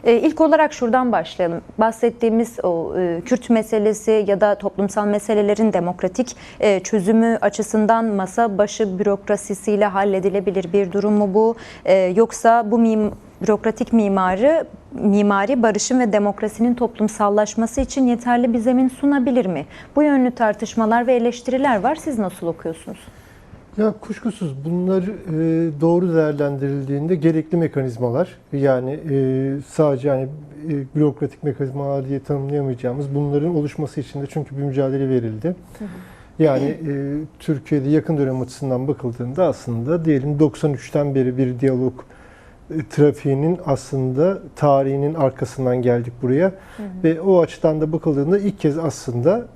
İlk olarak şuradan başlayalım. Bahsettiğimiz o Kürt meselesi ya da toplumsal meselelerin demokratik çözümü açısından masa başı bürokrasisiyle halledilebilir bir durum mu bu? Yoksa bu bürokratik mimari barışın ve demokrasinin toplumsallaşması için yeterli bir zemin sunabilir mi? Bu yönlü tartışmalar ve eleştiriler var. Siz nasıl okuyorsunuz? Ya kuşkusuz bunlar doğru değerlendirildiğinde gerekli mekanizmalar, yani sadece yani bürokratik mekanizmalar diye tanımlayamayacağımız bunların oluşması için de çünkü bir mücadele verildi. Yani Türkiye'de yakın dönem açısından bakıldığında aslında diyelim 93'ten beri bir diyalog trafiğinin aslında tarihinin arkasından geldik buraya. Ve o açıdan da bakıldığında ilk kez aslında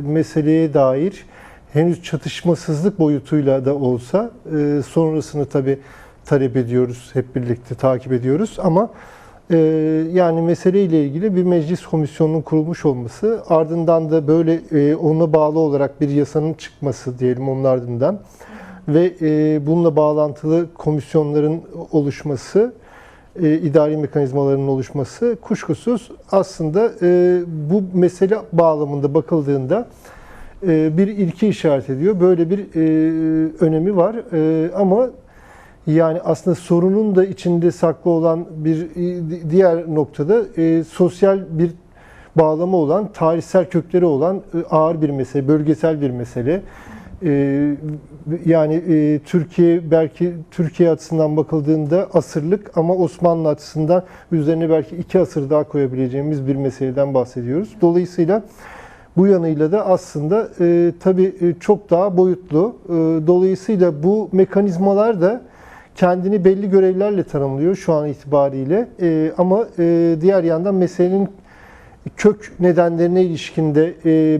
meseleye dair henüz çatışmasızlık boyutuyla da olsa sonrasını tabii talep ediyoruz, hep birlikte takip ediyoruz ama yani meseleyle ilgili bir meclis komisyonunun kurulmuş olması, ardından da böyle ona bağlı olarak bir yasanın çıkması diyelim onun ardından ve bununla bağlantılı komisyonların oluşması, idari mekanizmaların oluşması kuşkusuz aslında bu mesele bağlamında bakıldığında bir ilki işaret ediyor. Böyle bir önemi var. Ama yani aslında sorunun da içinde saklı olan bir diğer noktada sosyal bir bağlamı olan, tarihsel kökleri olan ağır bir mesele, bölgesel bir mesele. Yani belki Türkiye açısından bakıldığında asırlık ama Osmanlı açısından üzerine belki 2 asır daha koyabileceğimiz bir meseleden bahsediyoruz. Dolayısıyla bu yanıyla da aslında tabii çok daha boyutlu. Dolayısıyla bu mekanizmalar da kendini belli görevlerle tanımlıyor şu an itibariyle. Ama diğer yandan meselenin kök nedenlerine ilişkinde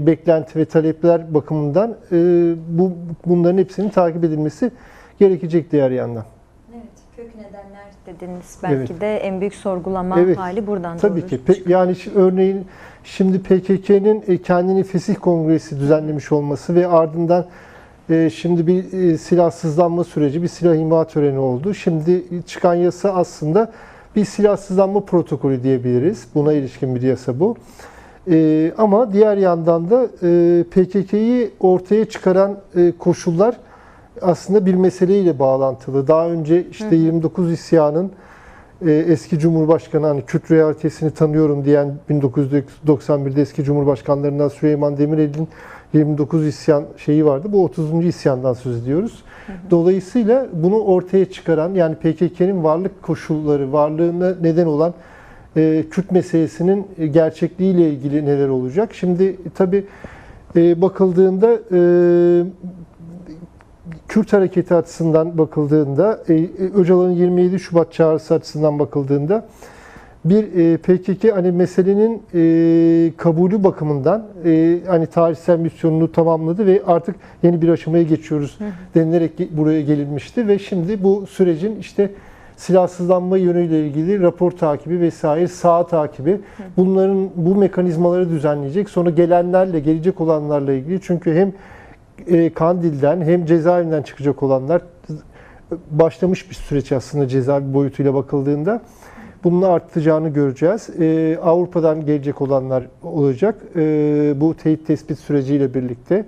beklenti ve talepler bakımından bunların hepsinin takip edilmesi gerekecek diğer yandan. Evet, kök nedenler dediniz. Belki de en büyük sorgulama hali buradan tabii doğru ki. Yani örneğin şimdi PKK'nın kendini Fesih Kongresi düzenlemiş olması ve ardından şimdi bir silahsızlanma süreci, bir silah imha töreni oldu. Şimdi çıkan yasa aslında bir silahsızlanma protokolü diyebiliriz. Buna ilişkin bir yasa bu. Ama diğer yandan da PKK'yı ortaya çıkaran koşullar aslında bir meseleyle bağlantılı. Daha önce işte 29 isyanın eski Cumhurbaşkanı, hani Kürt realitesini tanıyorum diyen 1991'de eski Cumhurbaşkanlarından Süleyman Demirel'in 29 isyan şeyi vardı. Bu 30. isyandan söz ediyoruz. Dolayısıyla bunu ortaya çıkaran, yani PKK'nın varlık koşulları, varlığına neden olan Kürt meselesinin gerçekliğiyle ilgili neler olacak? Şimdi tabii bakıldığında Kürt hareketi açısından bakıldığında, Öcalan'ın 27 Şubat çağrısı açısından bakıldığında bir PKK hani meselenin kabulü bakımından hani tarihsel misyonunu tamamladı ve artık yeni bir aşamaya geçiyoruz denilerek buraya gelinmişti ve şimdi bu sürecin işte silahsızlanma yönüyle ilgili rapor takibi vesaire, saha takibi, bunların bu mekanizmaları düzenleyecek. Sonra gelenlerle, gelecek olanlarla ilgili, çünkü hem Kandil'den hem cezaevinden çıkacak olanlar başlamış bir süreç aslında cezaevi boyutuyla bakıldığında. Bunun artacağını göreceğiz. Avrupa'dan gelecek olanlar olacak. Bu teyit tespit süreciyle birlikte.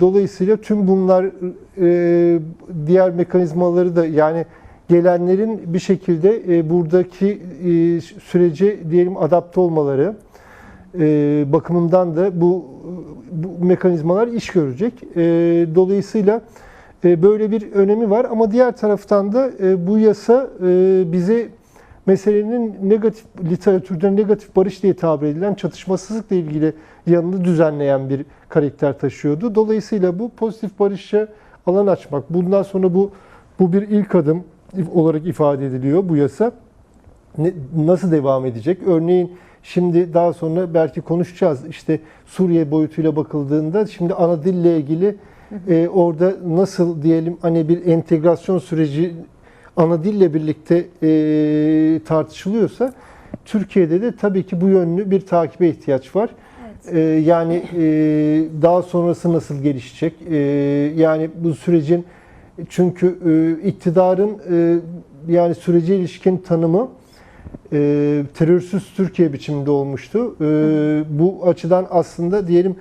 Dolayısıyla tüm bunlar diğer mekanizmaları da, yani gelenlerin bir şekilde buradaki sürece diyelim adapte olmaları bakımından da bu mekanizmalar iş görecek. Dolayısıyla böyle bir önemi var ama diğer taraftan da bu yasa bize meselenin negatif, literatürde negatif barış diye tabir edilen çatışmasızlıkla ilgili yanını düzenleyen bir karakter taşıyordu. Dolayısıyla bu pozitif barışa alan açmak, bundan sonra bu bir ilk adım olarak ifade ediliyor bu yasa. Nasıl devam edecek? Örneğin şimdi daha sonra belki konuşacağız. İşte Suriye boyutuyla bakıldığında şimdi ana dille ilgili orada nasıl diyelim hani bir entegrasyon süreci ana dille birlikte tartışılıyorsa Türkiye'de de tabii ki bu yönlü bir takibe ihtiyaç var. Evet. Yani daha sonrası nasıl gelişecek? Yani bu sürecin, çünkü iktidarın yani sürece ilişkin tanımı terörsüz Türkiye biçiminde olmuştu. Bu açıdan aslında diyelim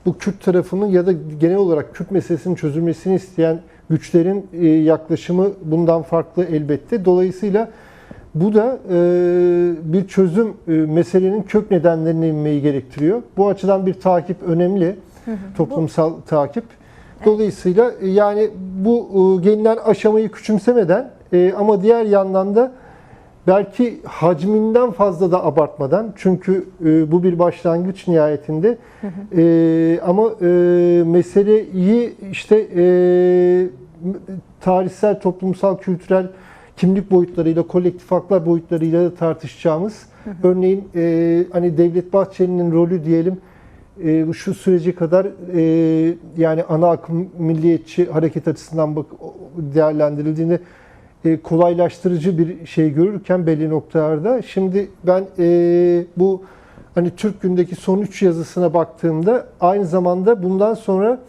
bu Kürt tarafının ya da genel olarak Kürt meselesinin çözülmesini isteyen güçlerin yaklaşımı bundan farklı elbette. Dolayısıyla bu da bir çözüm, meselenin kök nedenlerine inmeyi gerektiriyor. Bu açıdan bir takip önemli, toplumsal takip. Dolayısıyla yani bu gelinen aşamayı küçümsemeden ama diğer yandan da belki hacminden fazla da abartmadan, çünkü bu bir başlangıç nihayetinde, ama meseleyi işte tarihsel, toplumsal, kültürel kimlik boyutlarıyla, kolektif haklar boyutlarıyla da tartışacağımız, örneğin hani Devlet Bahçeli'nin rolü diyelim şu sürece kadar yani ana akım milliyetçi hareket açısından değerlendirildiğinde kolaylaştırıcı bir şey görürken belli noktalarda, şimdi ben bu hani Türk Gün'deki son 3 yazısına baktığımda aynı zamanda bundan sonra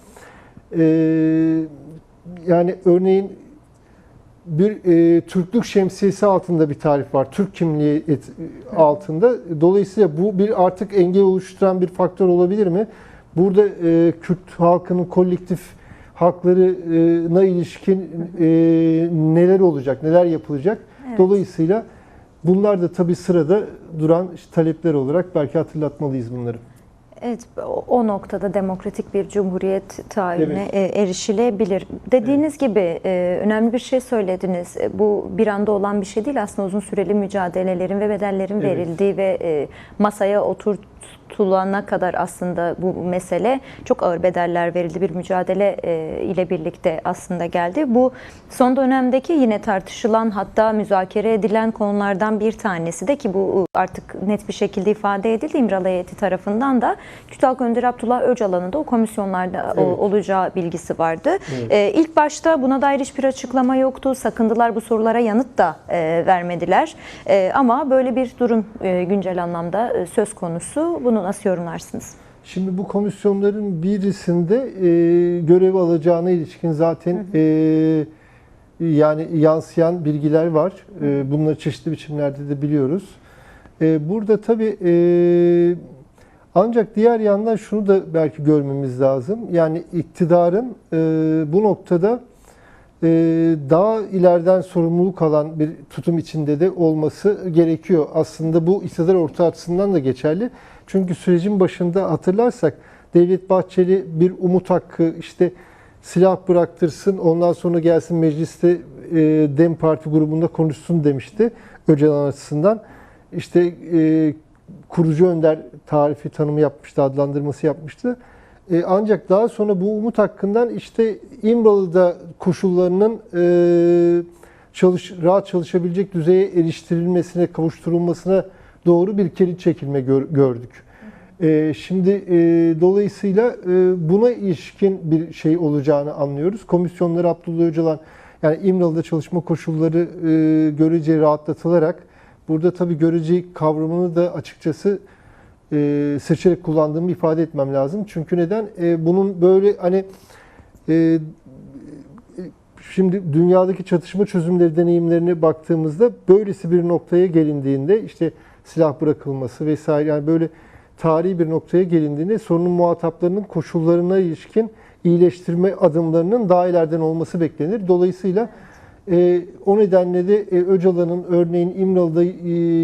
yani örneğin bir Türklük şemsiyesi altında bir tarif var. Türk kimliği altında. Dolayısıyla bu bir artık engel oluşturan bir faktör olabilir mi? Burada Kürt halkının kolektif haklarına ilişkin neler olacak, neler yapılacak? Evet. Dolayısıyla bunlar da tabii sırada duran talepler olarak belki hatırlatmalıyız bunları. Evet, o noktada demokratik bir cumhuriyet tarihine erişilebilir. Dediğiniz gibi önemli bir şey söylediniz. Bu bir anda olan bir şey değil. Aslında uzun süreli mücadelelerin ve bedellerin verildiği ve masaya oturtulana kadar aslında bu mesele çok ağır bedeller verildi. Bir mücadele ile birlikte aslında geldi. Bu son dönemdeki yine tartışılan, hatta müzakere edilen konulardan bir tanesi de, ki bu artık net bir şekilde ifade edildi İmralı heyeti tarafından da, Kürt Halk Önderi Abdullah Öcalan'ın da o komisyonlarda olacağı bilgisi vardı. İlk başta buna dair hiçbir açıklama yoktu. Sakındılar, bu sorulara yanıt da vermediler. Ama böyle bir durum güncel anlamda söz konusu. Bunu nasıl yorumlarsınız? Şimdi bu komisyonların birisinde görev alacağına ilişkin zaten yani yansıyan bilgiler var. Bunları çeşitli biçimlerde de biliyoruz. Burada tabii ancak diğer yandan şunu da belki görmemiz lazım. Yani iktidarın bu noktada daha ileriden sorumluluk alan bir tutum içinde de olması gerekiyor. Aslında bu iktidar ortağı açısından da geçerli. Çünkü sürecin başında hatırlarsak Devlet Bahçeli bir umut hakkı, işte silah bıraktırsın, ondan sonra gelsin mecliste DEM Parti grubunda konuşsun demişti Öcalan açısından. İşte kurucu önder tarifi, tanımı yapmıştı, adlandırması yapmıştı. Ancak daha sonra bu umut hakkından işte İmralı'da koşullarının rahat çalışabilecek düzeye eriştirilmesine, kavuşturulmasına doğru bir geri çekilme gördük. Şimdi dolayısıyla buna ilişkin bir şey olacağını anlıyoruz. Komisyonları Abdullah Öcalan, yani İmralı'da çalışma koşulları görece rahatlatılarak, burada tabii görece kavramını da açıkçası seçerek kullandığımı ifade etmem lazım. Çünkü neden? Bunun böyle hani şimdi dünyadaki çatışma çözümleri deneyimlerine baktığımızda böylesi bir noktaya gelindiğinde, işte silah bırakılması vesaire, yani böyle tarihi bir noktaya gelindiğinde sorunun muhataplarının koşullarına ilişkin iyileştirme adımlarının daha ileriden olması beklenir. Dolayısıyla o nedenle de Öcalan'ın örneğin İmralı'da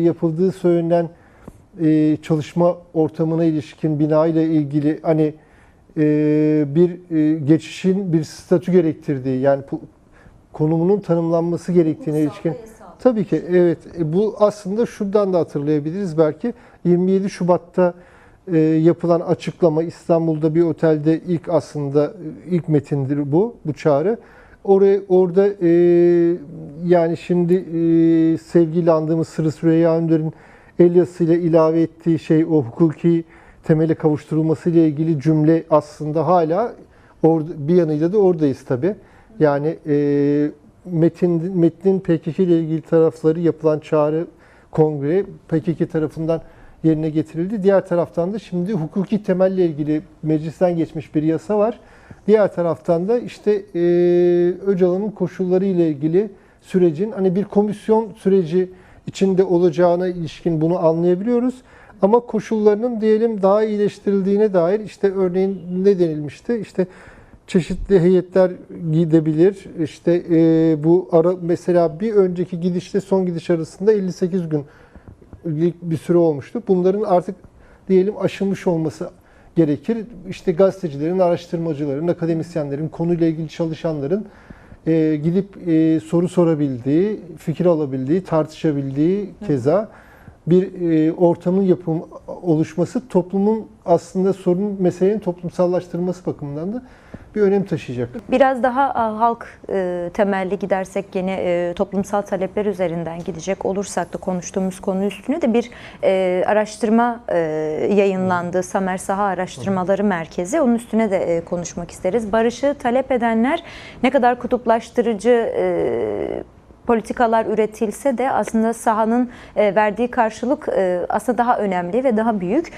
yapıldığı söylenen çalışma ortamına ilişkin, bina ile ilgili hani bir geçişin bir statü gerektirdiği, yani konumunun tanımlanması gerektiğine ilişkin. Tabii ki evet, bu aslında şuradan da hatırlayabiliriz belki. 27 Şubat'ta yapılan açıklama, İstanbul'da bir otelde ilk metindir bu çağrı. Orada yani şimdi sevgili andığımız Sırrı Süreyya Önder'in el yazısıyla ilave ettiği şey, o hukuki temele kavuşturulması ile ilgili cümle aslında hala bir yanıyla da oradayız tabii. Yani metnin PKK ile ilgili tarafları, yapılan çağrı, kongre PKK tarafından yerine getirildi. Diğer taraftan da şimdi hukuki temelle ilgili meclisten geçmiş bir yasa var. Diğer taraftan da işte Öcalan'ın koşulları ile ilgili sürecin hani bir komisyon süreci içinde olacağına ilişkin bunu anlayabiliyoruz. Ama koşullarının diyelim daha iyileştirildiğine dair işte örneğin ne denilmişti? İşte çeşitli heyetler gidebilir. İşte bu ara mesela bir önceki gidişle son gidiş arasında 58 gün bir süre olmuştu. Bunların artık diyelim aşılmış olması gerekir. İşte gazetecilerin, araştırmacıların, akademisyenlerin, konuyla ilgili çalışanların gidip soru sorabildiği, fikir alabildiği, tartışabildiği keza bir ortamın oluşması toplumun aslında meselenin toplumsallaştırılması bakımından da bir önem taşıyacak. Biraz daha halk temelli gidersek gene toplumsal talepler üzerinden gidecek olursak da konuştuğumuz konu üstüne de bir araştırma yayınlandı. Samer Saha Araştırmaları Merkezi. Onun üstüne de konuşmak isteriz. Barışı talep edenler ne kadar kutuplaştırıcı politikalar üretilse de aslında sahanın verdiği karşılık aslında daha önemli ve daha büyük.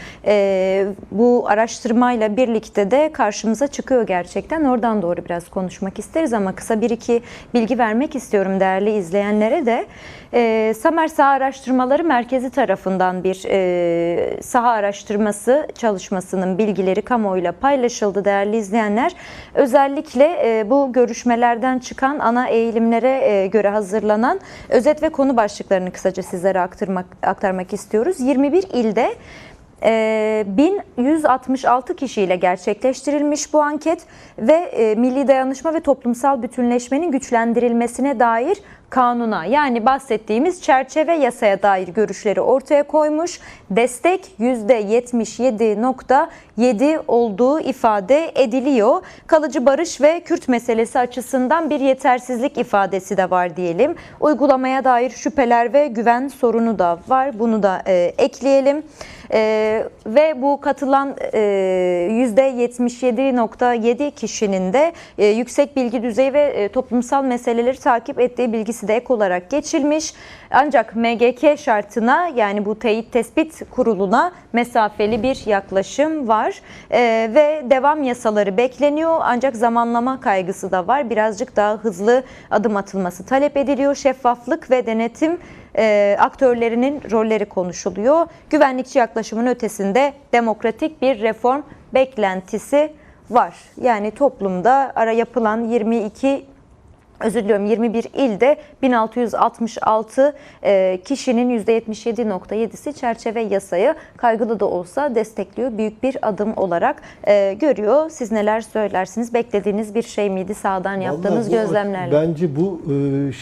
Bu araştırmayla birlikte de karşımıza çıkıyor gerçekten. Oradan doğru biraz konuşmak isteriz ama kısa bir iki bilgi vermek istiyorum değerli izleyenlere de. Samer Saha Araştırmaları Merkezi tarafından bir saha araştırması çalışmasının bilgileri kamuoyuyla paylaşıldı değerli izleyenler. Özellikle bu görüşmelerden çıkan ana eğilimlere göre hazırlanan özet ve konu başlıklarını kısaca sizlere aktarmak istiyoruz. 21 ilde 1166 kişiyle gerçekleştirilmiş bu anket ve milli dayanışma ve toplumsal bütünleşmenin güçlendirilmesine dair kanuna yani bahsettiğimiz çerçeve yasaya dair görüşleri ortaya koymuş. Destek %77.7 olduğu ifade ediliyor. Kalıcı barış ve Kürt meselesi açısından bir yetersizlik ifadesi de var diyelim. Uygulamaya dair şüpheler ve güven sorunu da var. Bunu da ekleyelim. Ve bu katılan %77.7 kişinin de yüksek bilgi düzeyi ve toplumsal meseleleri takip ettiği bilgisi de ek olarak geçilmiş. Ancak MGK şartına yani bu teyit tespit kuruluna mesafeli bir yaklaşım var ve devam yasaları bekleniyor ancak zamanlama kaygısı da var. Birazcık daha hızlı adım atılması talep ediliyor. Şeffaflık ve denetim aktörlerinin rolleri konuşuluyor. Güvenlikçi yaklaşımın ötesinde demokratik bir reform beklentisi var. Yani toplumda yapılan 21 ilde 1666 kişinin %77.7'si çerçeve yasayı kaygılı da olsa destekliyor. Büyük bir adım olarak görüyor. Siz neler söylersiniz? Beklediğiniz bir şey miydi sahadan yaptığınız gözlemlerle? Bence bu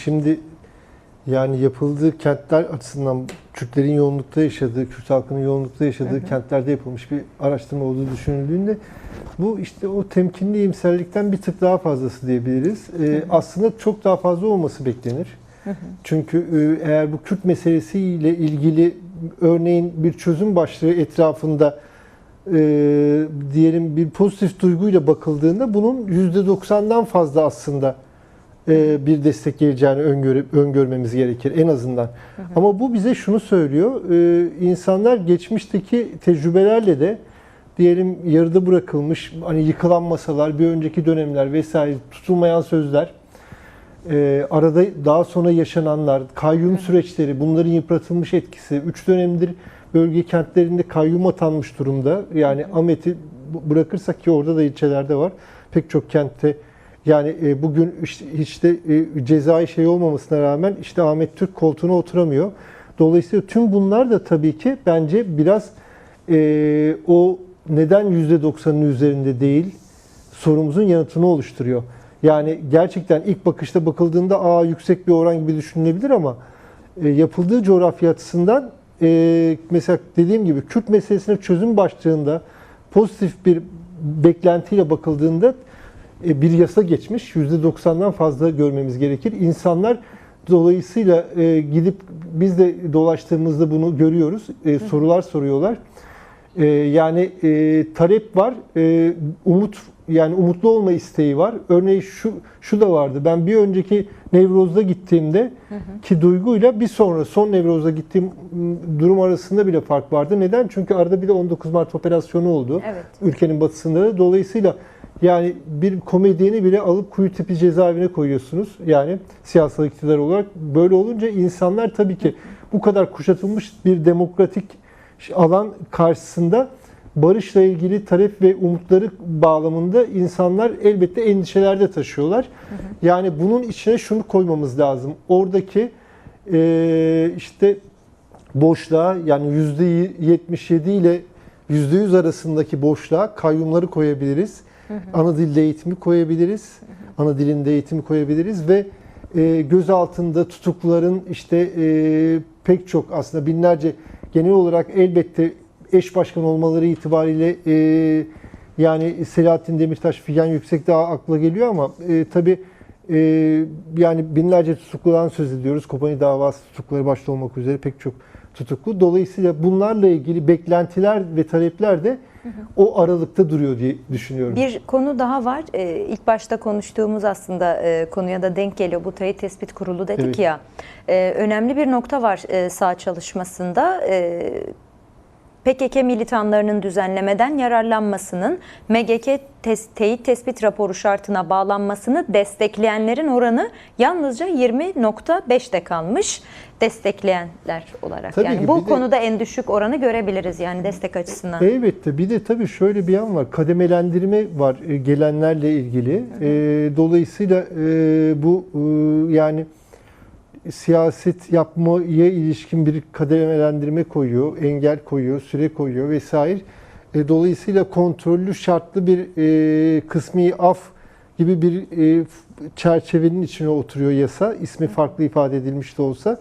şimdi yani yapıldığı kentler açısından Kürtlerin yoğunlukta yaşadığı, Kürt halkının yoğunlukta yaşadığı kentlerde yapılmış bir araştırma olduğu düşünüldüğünde bu işte o temkinli iyimserlikten bir tık daha fazlası diyebiliriz. Aslında çok daha fazla olması beklenir. Çünkü eğer bu Kürt meselesiyle ilgili örneğin bir çözüm başlığı etrafında diyelim bir pozitif duyguyla bakıldığında bunun %90'dan fazla aslında bir destek geleceğini öngörmemiz gerekir en azından. Ama bu bize şunu söylüyor. İnsanlar geçmişteki tecrübelerle de diyelim yarıda bırakılmış hani yıkılan masalar, bir önceki dönemler vesaire tutulmayan sözler, arada daha sonra yaşananlar, kayyum süreçleri, bunların yıpratılmış etkisi, 3 dönemdir bölge kentlerinde kayyum atanmış durumda. Yani Ahmet'i bırakırsak ki orada da ilçelerde var. Pek çok kentte yani bugün işte cezai şey olmamasına rağmen işte Ahmet Türk koltuğuna oturamıyor. Dolayısıyla tüm bunlar da tabii ki bence biraz o neden %90'ın üzerinde değil sorumuzun yanıtını oluşturuyor. Yani gerçekten ilk bakışta bakıldığında yüksek bir oran gibi düşünülebilir ama yapıldığı coğrafya açısından mesela dediğim gibi Kürt meselesine çözüm başlığında pozitif bir beklentiyle bakıldığında bir yasa geçmiş. %90'dan fazla görmemiz gerekir. İnsanlar dolayısıyla gidip biz de dolaştığımızda bunu görüyoruz. Sorular soruyorlar. Yani talep var. Umutlu olma isteği var. Örneğin şu da vardı. Ben bir önceki Nevroz'da gittiğimde ki duyguyla bir sonra son Nevroz'da gittiğim durum arasında bile fark vardı. Neden? Çünkü arada bir de 19 Mart operasyonu oldu. Evet. Ülkenin batısında da. Dolayısıyla yani bir komedyeni bile alıp kuyu tipi cezaevine koyuyorsunuz. Yani siyasal iktidar olarak. Böyle olunca insanlar tabii ki bu kadar kuşatılmış bir demokratik alan karşısında barışla ilgili talep ve umutları bağlamında insanlar elbette endişelerde taşıyorlar. Yani bunun içine şunu koymamız lazım. Oradaki işte boşluğa, yani %77 ile %100 arasındaki boşluğa kayyumları koyabiliriz. Ana dilde eğitimi koyabiliriz. Ana dilinde eğitimi koyabiliriz ve göz altında tutukluların işte pek çok, aslında binlerce, genel olarak elbette eş başkan olmaları itibariyle yani Selahattin Demirtaş, Figen Yüksekdağ akla geliyor ama tabii yani binlerce tutukludan söz ediyoruz. Kobani davası tutukları başta olmak üzere pek çok tutuklu. Dolayısıyla bunlarla ilgili beklentiler ve talepler de o aralıkta duruyor diye düşünüyorum. Bir konu daha var. İlk başta konuştuğumuz aslında konuya da denk geliyor. Bu Teyit Tespit Kurulu dedik Evet. ya. Önemli bir nokta var saha çalışmasında. PKK militanlarının düzenlemeden yararlanmasının MGK teyit tespit raporu şartına bağlanmasını destekleyenlerin oranı yalnızca 20.5'te kalmış. Destekleyenler olarak. Tabii yani ki, bu bir de konuda en düşük oranı görebiliriz yani destek açısından. Elbette. Bir de tabii şöyle bir yan var. Kademelendirme var gelenlerle ilgili. Dolayısıyla bu yani siyaset yapmaya ilişkin bir kademelendirme koyuyor, engel koyuyor, süre koyuyor vesaire. Dolayısıyla kontrollü, şartlı bir kısmi af gibi bir çerçevenin içine oturuyor yasa. İsmi farklı ifade edilmiş de olsa.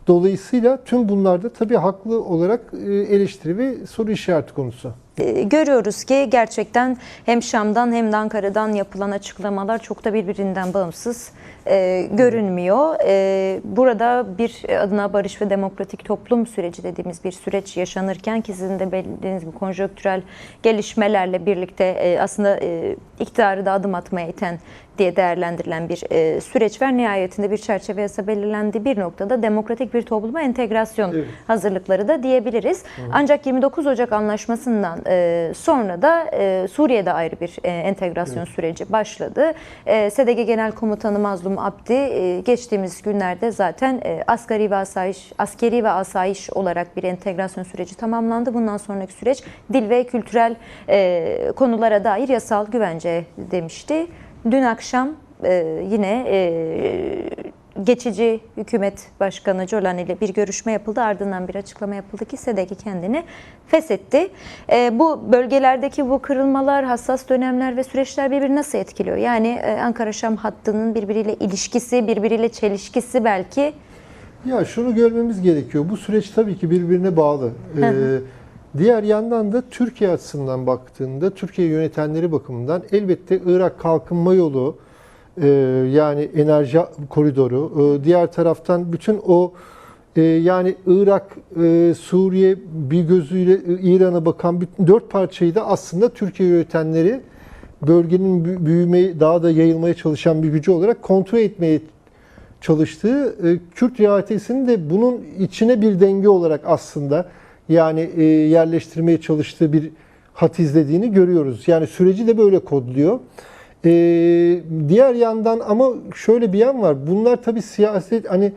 Dolayısıyla tüm bunlarda tabii haklı olarak eleştiri ve soru işareti konusu. Görüyoruz ki gerçekten hem Şam'dan hem de Ankara'dan yapılan açıklamalar çok da birbirinden bağımsız görünmüyor. Burada bir adına barış ve demokratik toplum süreci dediğimiz bir süreç yaşanırken ki sizin de belirttiğiniz gibi konjonktürel gelişmelerle birlikte aslında iktidarı da adım atmaya iten diye değerlendirilen bir süreç var. Nihayetinde bir çerçeve yasa belirlendiği bir noktada demokratik bir topluma entegrasyon hazırlıkları da diyebiliriz. Ancak 29 Ocak Anlaşması'ndan sonra da Suriye'de ayrı bir entegrasyon süreci başladı. SDG Genel Komutanı Mazlum Abdi geçtiğimiz günlerde zaten askeri ve asayiş olarak bir entegrasyon süreci tamamlandı. Bundan sonraki süreç dil ve kültürel konulara dair yasal güvence demişti. Dün akşam yine geçici hükümet başkanı Colan ile bir görüşme yapıldı. Ardından bir açıklama yapıldı ki SDG kendini feshetti. Bu bölgelerdeki bu kırılmalar, hassas dönemler ve süreçler birbirini nasıl etkiliyor? Yani Ankara-Şam hattının birbiriyle ilişkisi, birbiriyle çelişkisi belki. Ya şunu görmemiz gerekiyor. Bu süreç tabii ki birbirine bağlı. Diğer yandan da Türkiye açısından baktığında, Türkiye yönetenleri bakımından elbette Irak kalkınma yolu, yani enerji koridoru, diğer taraftan bütün o yani Irak, Suriye bir gözüyle İran'a bakan bütün dört parçayı da aslında Türkiye yönetenleri bölgenin büyümeye, daha da yayılmaya çalışan bir gücü olarak kontrol etmeye çalıştığı, Kürt riayetesinin de bunun içine bir denge olarak aslında yani yerleştirmeye çalıştığı bir hat izlediğini görüyoruz. Yani süreci de böyle kodluyor. Diğer yandan ama şöyle bir yan var. Bunlar tabii siyaset, hani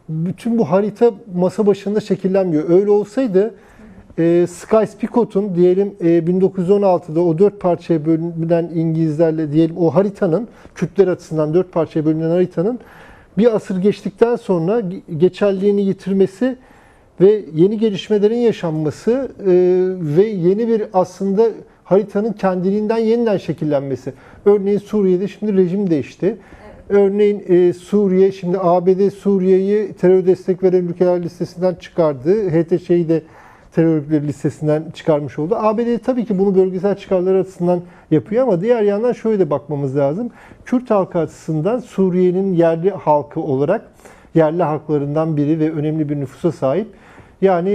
bütün bu harita masa başında şekillenmiyor. Öyle olsaydı Sykes-Picot'un diyelim 1916'da o dört parçaya bölünen İngilizlerle diyelim o haritanın, Kürtler açısından dört parçaya bölünen haritanın bir asır geçtikten sonra geçerliliğini yitirmesi ve yeni gelişmelerin yaşanması ve yeni bir aslında haritanın kendiliğinden yeniden şekillenmesi. Örneğin Suriye'de şimdi rejim değişti. Örneğin Suriye, şimdi ABD Suriye'yi terör destek veren ülkeler listesinden çıkardı. HTŞ'yi de terör örgütleri listesinden çıkarmış oldu. ABD tabii ki bunu bölgesel çıkarları açısından yapıyor ama diğer yandan şöyle de bakmamız lazım. Kürt halkı açısından Suriye'nin yerli halkı olarak yerli halklarından biri ve önemli bir nüfusa sahip. Yani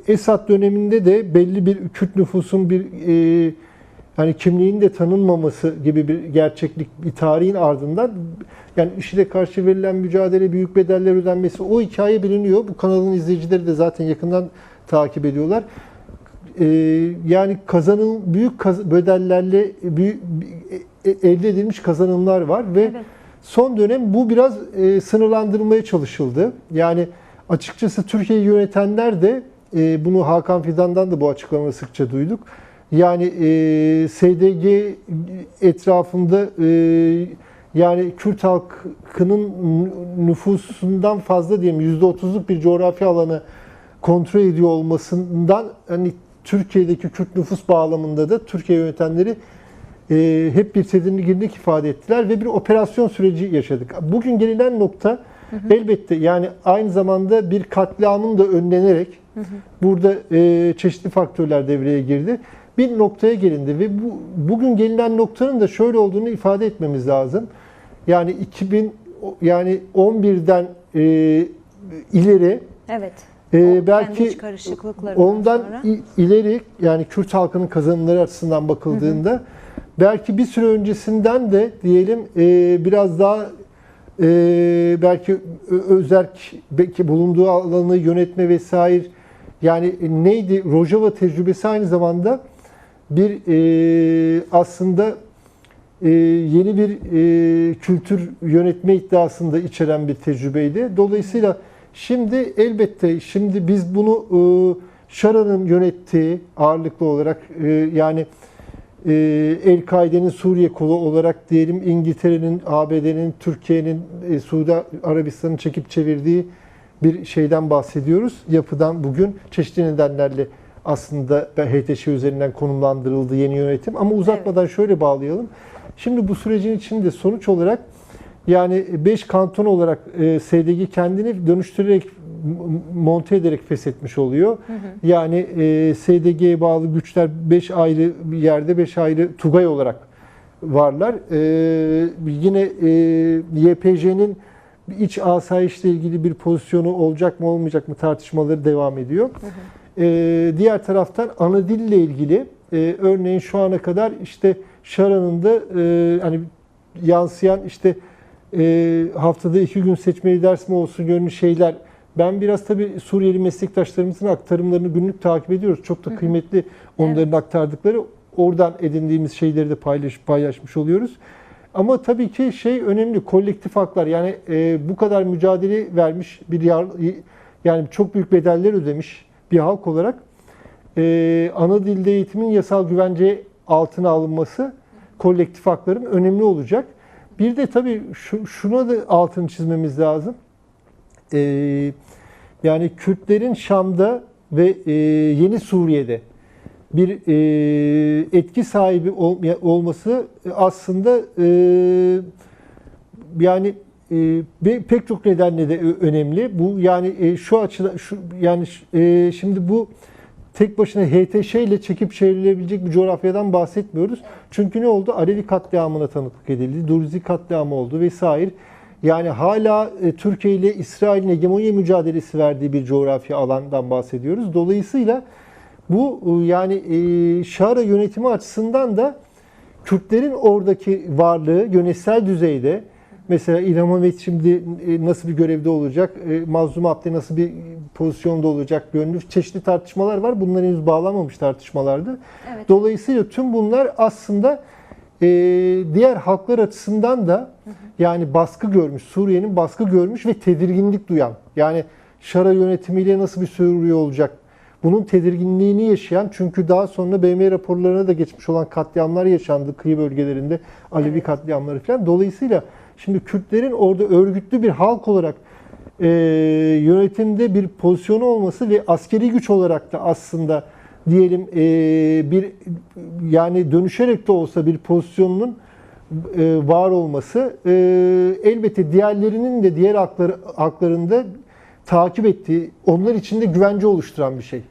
Esad döneminde de belli bir Kürt nüfusun bir yani kimliğinin de tanınmaması gibi bir gerçeklik, bir tarihin ardından yani IŞİD'e karşı verilen mücadele, büyük bedeller ödenmesi, o hikaye biliniyor. Bu kanalın izleyicileri de zaten yakından takip ediyorlar. Yani büyük bedellerle elde edilmiş kazanımlar var ve son dönem bu biraz sınırlandırılmaya çalışıldı. Yani Açıkçası Türkiye'yi yönetenler de bunu Hakan Fidan'dan da bu açıklamayı sıkça duyduk. Yani SDG etrafında yani Kürt halkının nüfusundan fazla diyelim %30'luk bir coğrafi alanı kontrol ediyor olmasından hani Türkiye'deki Kürt nüfus bağlamında da Türkiye yönetenleri hep bir tedirginlik ifade ettiler ve bir operasyon süreci yaşadık. Bugün gelinen nokta elbette yani aynı zamanda bir katliamın da önlenerek burada çeşitli faktörler devreye girdi. Bir noktaya gelindi ve bugün gelinen noktanın da şöyle olduğunu ifade etmemiz lazım. Yani 11'den ileri Evet. belki ondan sonra ileri yani Kürt halkının kazanımları açısından bakıldığında belki bir süre öncesinden de diyelim biraz daha belki özerk belki bulunduğu alanı yönetme vesaire yani neydi Rojava tecrübesi aynı zamanda bir aslında yeni bir kültür yönetme iddiasında içeren bir tecrübeydi. Dolayısıyla şimdi elbette şimdi biz bunu Şara'nın yönettiği ağırlıklı olarak yani El-Kaide'nin Suriye kolu olarak diyelim İngiltere'nin, ABD'nin, Türkiye'nin, Suudi Arabistan'ın çekip çevirdiği bir şeyden bahsediyoruz. Yapıdan bugün çeşitli nedenlerle aslında HTŞ üzerinden konumlandırıldı yeni yönetim. Ama uzatmadan şöyle bağlayalım. Şimdi bu sürecin içinde sonuç olarak yani 5 kanton olarak SDG kendini dönüştürerek monte ederek feshetmiş oluyor. Yani SDG'ye bağlı güçler 5 ayrı yerde 5 ayrı Tugay olarak varlar. Yine YPJ'nin iç asayişle ilgili bir pozisyonu olacak mı olmayacak mı tartışmaları devam ediyor. Diğer taraftan ana dille ilgili örneğin şu ana kadar işte Şara'nın da hani yansıyan işte haftada 2 gün seçmeli ders mi olsun yönlü şeyler. Ben biraz tabii Suriyeli meslektaşlarımızın aktarımlarını günlük takip ediyoruz. Çok da kıymetli onların aktardıkları. Oradan edindiğimiz şeyleri de paylaşmış oluyoruz. Ama tabii ki şey önemli, kolektif haklar. Yani bu kadar mücadele vermiş bir yani çok büyük bedeller ödemiş bir halk olarak ana dilde eğitimin yasal güvence altına alınması kolektif hakların önemli olacak. Bir de tabii şuna da altını çizmemiz lazım. Yani Kürtlerin Şam'da ve Yeni Suriye'de bir etki sahibi olması aslında yani pek çok nedenle de önemli. Bu yani şu açıdan yani şimdi bu tek başına HTŞ ile çekip çevrilebilecek bir coğrafyadan bahsetmiyoruz. Çünkü ne oldu? Alevi katliamına tanıklık edildi. Durzi katliamı oldu vesaire. Yani hala Türkiye ile İsrail'in hegemonya mücadelesi verdiği bir coğrafya alandan bahsediyoruz. Dolayısıyla bu yani Şara yönetimi açısından da Kürtlerin oradaki varlığı yönetsel düzeyde mesela İlham Ahmet şimdi nasıl bir görevde olacak, Mazlum Abdi nasıl bir pozisyonda olacak yönlü çeşitli tartışmalar var. Bunlar henüz bağlanmamış tartışmalardı. Evet. Dolayısıyla tüm bunlar aslında diğer halklar açısından da yani baskı görmüş, Suriye'nin baskı görmüş ve tedirginlik duyan. Yani Şara yönetimiyle nasıl bir Suriye olacak? Bunun tedirginliğini yaşayan çünkü daha sonra BM raporlarına da geçmiş olan katliamlar yaşandı kıyı bölgelerinde, Alevi katliamları falan. Dolayısıyla şimdi Kürtlerin orada örgütlü bir halk olarak yönetimde bir pozisyonu olması ve askeri güç olarak da aslında diyelim bir yani dönüşerek de olsa bir pozisyonunun var olması elbette diğerlerinin de diğer haklarında takip ettiği, onlar için de güvence oluşturan bir şey.